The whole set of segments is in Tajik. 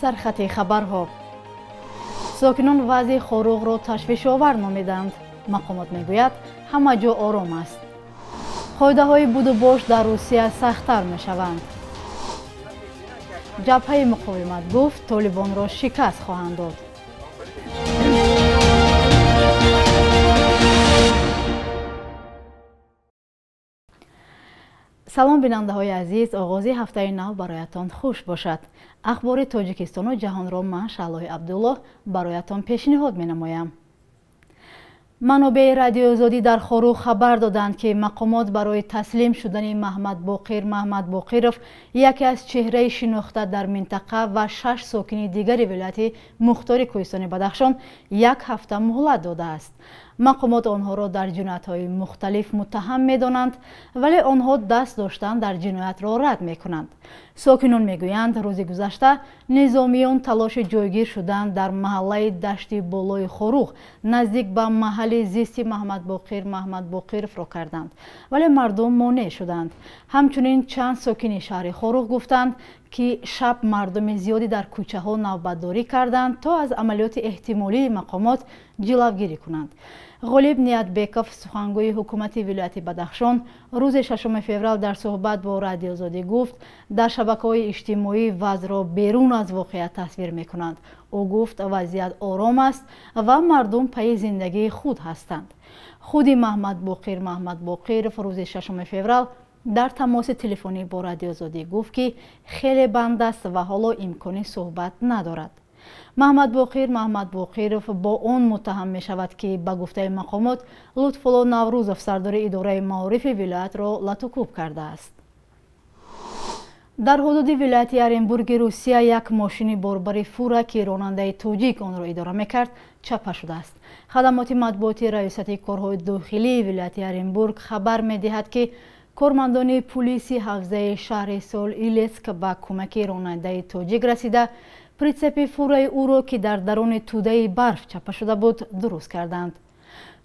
سرخط خبرها. ساکنان وضع خروق را تشویش‌آور نامیدند. مقامات میگوید همه جا آرام است. قاعده‌های بود و باش در روسیه سخت‌تر می‌شوند. جبهه مقاومت گفت طالبان را شکست خواهند داد. سلام بیننده های عزیز، آغاز هفته نو برایتان خوش باشد. اخبار تاجیکستان و جهان را من شعله عبدالله برایتان پیشنهاد می نمایم. منابع رادیو آزادی در خروق خبر دادند که مقامات برای تسلیم شدن محمد باقرov یکی از چهره شناخته در منطقه و 6 ساکن دیگر ولایت مختار کوهستان بدخشان یک هفته مهلت داده است. مقامات آنها را در جنایت‌های مختلف متهم می‌دانند ولی آنها دست داشتن در جنایت را رد می‌کنند. ساکنان می‌گویند روز گذشته نظامیان تلاش جایگیر شدند در محله دشت بالای خروق نزدیک به محل زیست محمد باقرov را کردند ولی مردم مانع شدند. همچنین چند ساکن شهر خروق گفتند که شب مردم زیادی در کوچه‌ها نوبتداری کردند تا از عملیات احتمالی مقامات جلوگیری کنند. غالب نیتبکов سخنگوی حکومت ولایت بدخشان روز 6 فوریه در صحبت با رادیو آزادی گفت در شبکه‌های اجتماعی وضع را بیرون از واقعیت تصویر می‌کنند. او گفت وضعیت آرام است و مردم پی زندگی خود هستند. خود محمد باقرov روز 6 فوریه در تماس تلفنی با رادیو آزادی گفت که خیلی بند است و حالا امکان صحبت ندارد. محمد باقرov با آن متهم می شود که به گفته مقامات لطفالله نوروزov سردار اداره معارف ولایت را لطوکوب کرده است. در حدود ولایت ارنبورگ روسیه یک ماشین باربر فورا که راننده تاجیک آن را اداره میکرد چپه شده است. خدمات مطبوعاتی ریاست کارهای داخلی ولایت ارنبورگ خبر میدهد که کارمندان پلیس حوزه شهر سول ایلسک به کمک راننده تاجیک رسیده پریتسپ فورای او را که در درون توده برف چپه شده بود درست کردند.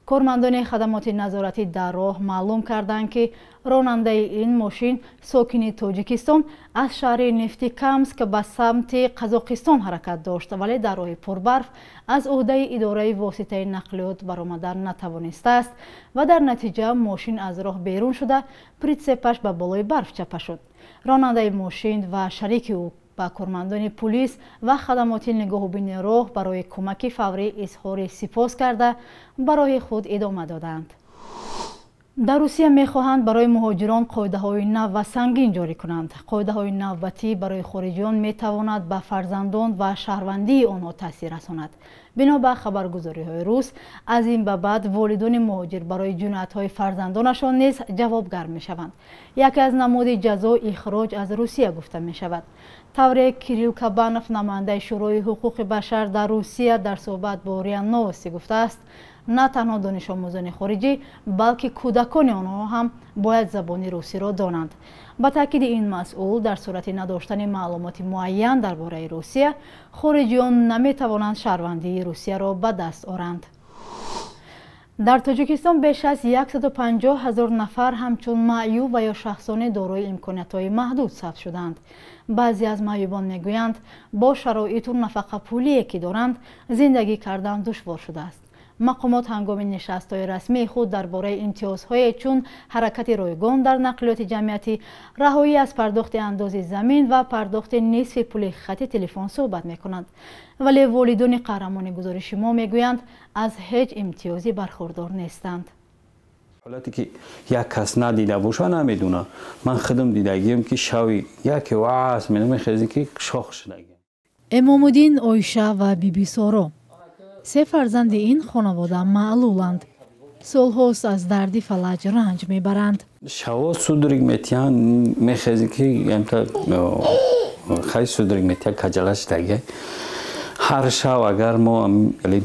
کارمندان خدمات نظارتی در راه معلوم کردند که راننده این ماشین ساکن تاجیکستان از شهر نفتی کامسک به سمت قزاقستان حرکت داشت ولی در راه پربرف از عهده اداره واسطه نقلیات برآمدن نتوانسته است و در نتیجه ماشین از راه بیرون شده پریتسپش به بالای برف چپه شد. راننده ماشین و شریک او با کارمندان پلیس و خدمات نگاهبین راه برای کمک فوری اظهار سپاس کرده برای خود ادامه دادند. در روسیه می‌خواهند برای مهاجران قاعده‌های نو و سنگین جاری کنند. قاعده‌های نوبتی برای خارجیان می‌تواند به فرزندان و شهروندی آنها تاثیر رساند. بنا به خبرگزاری‌های روس از این به بعد والدان مهاجر برای جنایت‌های فرزندانشان نیز جوابگر می‌شوند. یکی از نماد جزا اخراج از روسیه گفته می‌شود. طور کیریل کابانوف نماینده شورای حقوق بشر در روسیه در صحبت با ریا نووستی گفته است نه تنها دانش آموزان خارجی بلکه کودکان آنها هم باید زبان روسی را دانند. با تاکید این مسئول در صورت نداشتن معلومات معین درباره روسیه خارجیان نمی‌توانند شهروندی روسیه را به دست آورند. در تاجیکستان بیش از 150,000 نفر همچون معیوب و یا شخصان دارای امکانات‌های محدود ثبت شدند. بعضی از معیوبان میگویند با شرایط و نفقه پولی که دارند زندگی کردن دشوار شده است. مقامات هنگام نشست‌های رسمی خود درباره امتیازهای چون حرکت رایگان در نقلیات جمعیتی، رهایی از پرداخت اندازه زمین و پرداخت نصف پول خط تلفن صحبت می‌کنند. ولی والدان قهرمان گزارش ما میگویند از هیچ امتیازی برخوردار نیستند. حالتی که یک کس ندیده باشه نمیدونه. من خودم دیدگیم که شوی یک وعظ میخوازی که شاخ شدگیم. امامالدین آیشه و بیبی سارا 3 فرزند این خانواده معلولند. سالهاست از درد فلج رنج میبرند. شوا سودرگ میتیان میخوازی که خیلی سودرگ میتیان کجلش دگه. هر شب اگر ما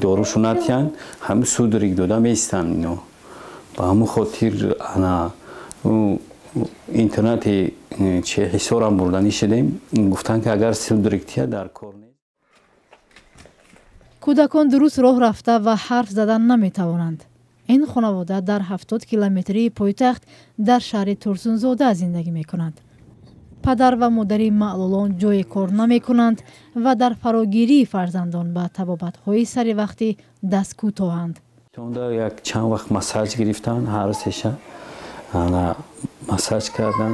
داروشو نتیان همه سودرگ داده میستن اینو. با همون خاطر انا اینترنت چه حسارم بردنی شدیم گفتن که اگر سودرگتیه در کار نیست. کودکان درست راه رفته و حرف زدن نمیتوانند. این خانواده در 70 کیلومتری پایتخت در شهر ترسونزاده زندگی میکنند. падар ва модари маълулон ҷои кор намекунанд ва дар фарогирии фарзандон ба табобатҳои саривақтӣ даст кӯтоҳанд. як чанд вақт массаж гирифтан, ҳар сеша массаж кардан,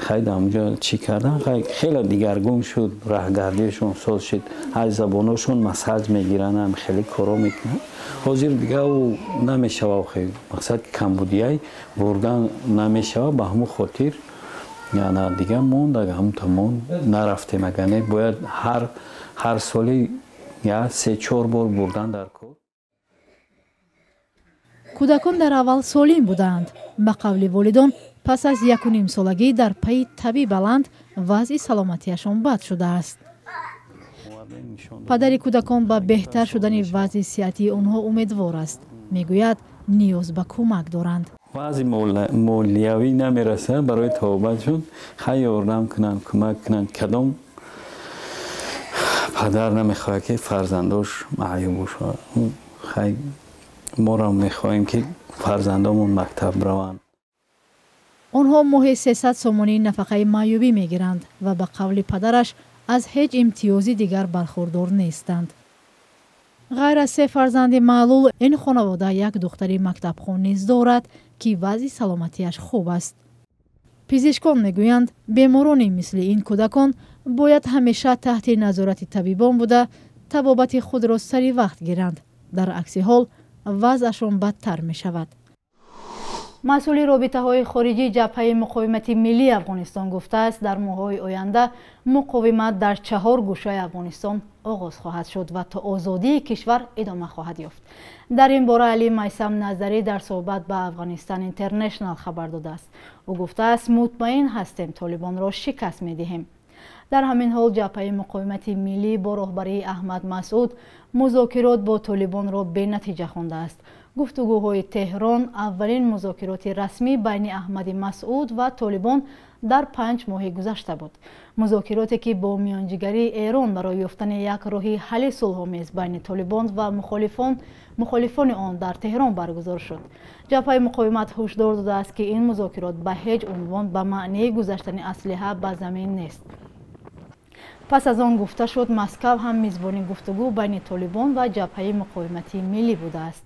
خیلی همونجا چی کردن خیلی دیگرگون شد، راهگردیشون ساز شد، هر زبانشون مساج میگیرن، هم خیلی کارا میکنن. حاضر دیگه او نمیشه و خیلی مقصد کمبودیای بردن نمیشه و به همون خاطر یعنی دیگه موند همون تمام نرفتیم اگه باید هر سالی یا 3-4 بار بردن در کار. کودکان در اول سالم بودند. به قول والدان پس از 1.5 سالگی در پی طبی بلند وضع سلامتیشان بد شده است. پدر کودکان به بهتر شدن وضع صحتی آنها امیدوار است. میگوید نیاز به کمک دارند. وضع مالیوی نمیرسه برای توبهشون خیلی یاردم کنن، کمک کنن. کدام پدر نمیخواد که فرزنداش معیوب بشه. خیلی ما را میخواهیم که فرزندامون مکتب روند. آنها ماهی 300 سومانی نفقه معیوبی میگیرند و به قول پدرش از هیچ امتیازی دیگر برخوردار نیستند. غیر از 3 فرزند معلول این خانواده یک دختری مکتبخوان نیز دارد که وضع سلامتیش خوب است. پزشکان میگویند بیمارانی مثل این کودکان باید همیشه تحت نظارت طبیبان بوده طبابت خود را سری وقت گیرند. در عکس حال وضعشان بدتر می شود. مسئول رابطه‌های خارجی جبهه مقاومت ملی افغانستان گفته است در ماه‌های آینده مقاومت در 4 گوشه افغانستان آغاز خواهد شد و تا آزادی کشور ادامه خواهد یافت. در این باره علی میثم نظری در صحبت با افغانستان اینترنشنال خبر داده است. او گفته است مطمئن هستیم طالبان را شکست می‌دهیم. در همین حال جبهه مقاومت ملی با رهبری احمد مسعود مذاکرات با طالبان را به نتیجه خوانده است. گفتگوهای تهران اولین مذاکرات رسمی بین احمد مسعود و طالبان در 5 ماه گذشته بود. مذاکراتی که با میانجیگری ایران برای یافتن یک راه حل صلح‌آمیز بین طالبان و مخالفان آن در تهران برگزار شد. جبهه مقاومت هشدار داده است که این مذاکرات به هیچ عنوان به معنی گذاشتن اسلحه به زمین نیست. پس از آن گفته شد مسکو هم میزبان گفتگو بین طالبان و جبهه مقاومت ملی بوده است.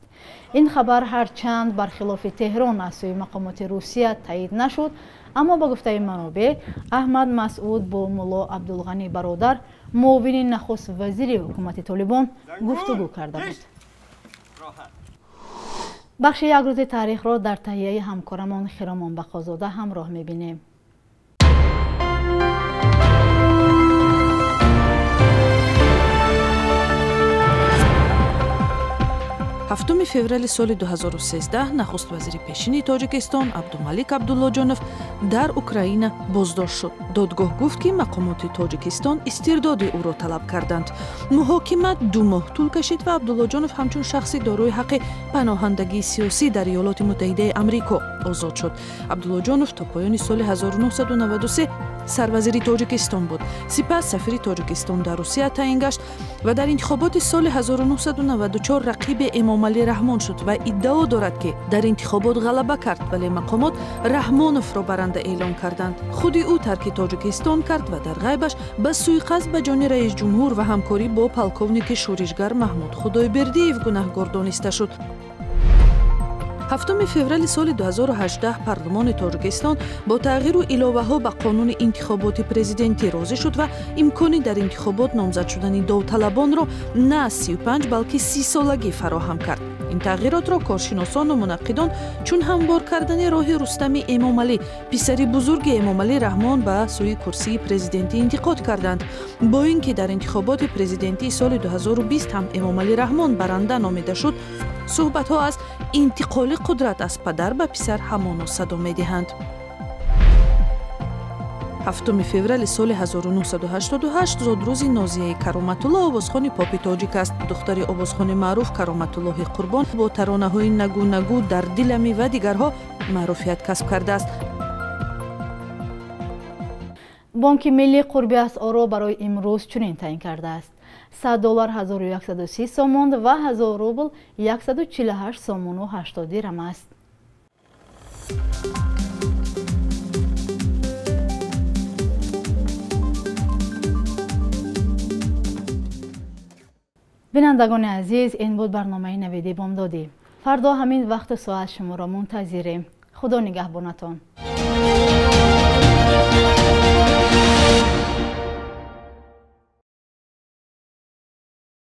این خبر هرچند برخلاف تهران از سوی مقامات روسیه تایید نشد، اما با گفته منابع احمد مسعود با ملا عبدالغنی برادر معاون نخست وزیر حکومت طالبان گفتگو کرده بود. بخش یک روز تاریخ را در تهیه همکارمان خرامان بقازاده همراه می‌بینیم. 7 феврали соли 2013 нахуст вазири пешини Тоҷикистон Абдумалик Абдуллоҷонов дар Украина боздошт шуд. Додгоҳ гуфт ки мақомоти Тоҷикистон истирдоди ӯро талаб карданд. муҳокимат 2 моҳ тӯл кашид ва Абдуллоҷонов ҳамчун шахси дорои ҳаққи паноҳандагии сиёсӣ дар Иёлоти Муттаҳидаи Амрико озод шуд. Абдуллоҷонов то поёни соли 1993 сарвазири Тоҷикистон буд. Сипас сафири Тоҷикистон дар Русия таъин гашт ва дар интихоботи соли 1994 рақиби Эмомалӣ Раҳмон шуд ва иддао дорад ки дар интихобот ғалаба кард, вале мақомот Раҳмоновро баранда эълон карданд. худи ӯ тарки Тоҷикистон кард ва дар ғайбаш ба суиқасд ба ҷони раисҷумҳур ва ҳамкорӣ бо полковники шӯришгар Маҳмуд Худойбердиев гунаҳгор дониста шуд. 7 феврали соли 2018 парлумони Тоҷикистон бо тағйиру иловаҳо ба қонуни интихоботи президентӣ розӣ шуд ва имкони дар интихобот номзад шудани довталабонро на 35 балки 30 солагӣ фароҳам кард. ин тағйиротро коршиносону мунаққидон чун ҳамвор кардани роҳи Рустами Эмомалӣ, писари бузурги Эмомалӣ Раҳмон ба сӯи курсии президентӣ интиқод карданд. бо ин ки дар интихоботи президентии соли 2020 ҳам Эмомалӣ Раҳмон баранда номида шуд, суҳбатҳо аз интиқоли қудрат аз падар ба писар ҳамоно садо медиҳанд. 7 феврали соли 1988 зодрӯзи Нозияи Кароматулло овозхони попи тоҷик аст. духтари овозхони маъруф Кароматуллоҳи Қурбон бо таронаҳои Нагу Нагу, Дар дилами ва дигарҳо маъруфият касб кардааст. бонки миллии қурби асъорро барои имрӯз чунин таъин кардааст. $100 1130 сомон ва 1000 рубл 148 сомону 80 дирам аст. بینندگان عزیز، این بود برنامه نویدی بامدادی. فردا همین وقت ساعت شما را منتظریم. خدا نگهبانتان.